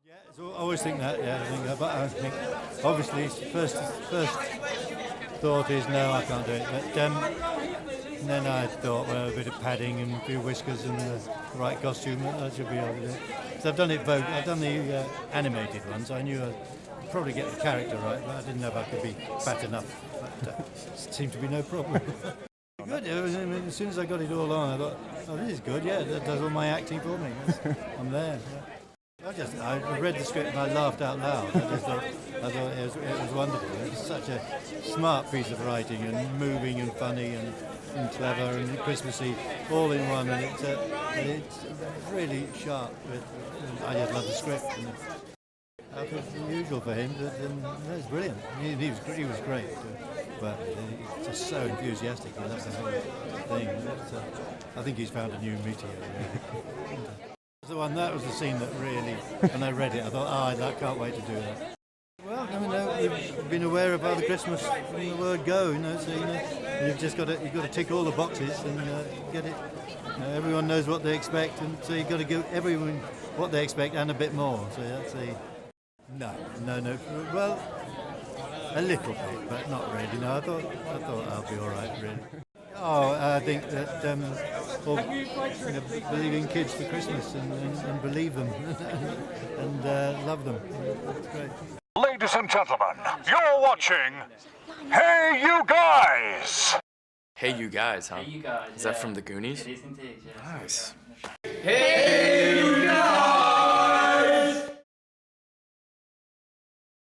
Yeah, so I always think that. Yeah, but I think obviously first thought is no, I can't do it. But then I thought, well, a bit of padding and a few whiskers and the right costume, I should be able to do it. So I've done it both. I've done the animated ones. I knew I'd probably get the character right, but I didn't know if I could be fat enough. But it seemed to be no problem. Good. As soon as I got it all on, I thought, oh, this is good. Yeah, that does all my acting for me. I'm there. Yeah. I read the script and I laughed out loud. I thought it was wonderful. It was such a smart piece of writing and moving and funny and clever and Christmassy, all in one. And it's really sharp. I just love the script. And out of the usual for him, that was brilliant. He was great. But he's just so enthusiastic. He loves the whole thing. I think he's found a new meteor. That was the scene that really, when I read it, I thought, I can't wait to do that. Well, we've been aware of Father Christmas from the word go, so you've just got to tick all the boxes and get it. Everyone knows what they expect, and so you've got to give everyone what they expect and a bit more. So that's the no. Well, a little bit, but not really. No, I thought I'll be all right, really. Oh, I think that believe in kids for Christmas and believe them and love them. That's great. Ladies and gentlemen, you're watching Hey You Guys! Hey You Guys, huh? Hey You Guys. Is that from the Goonies? It is indeed, yes. Nice. Hey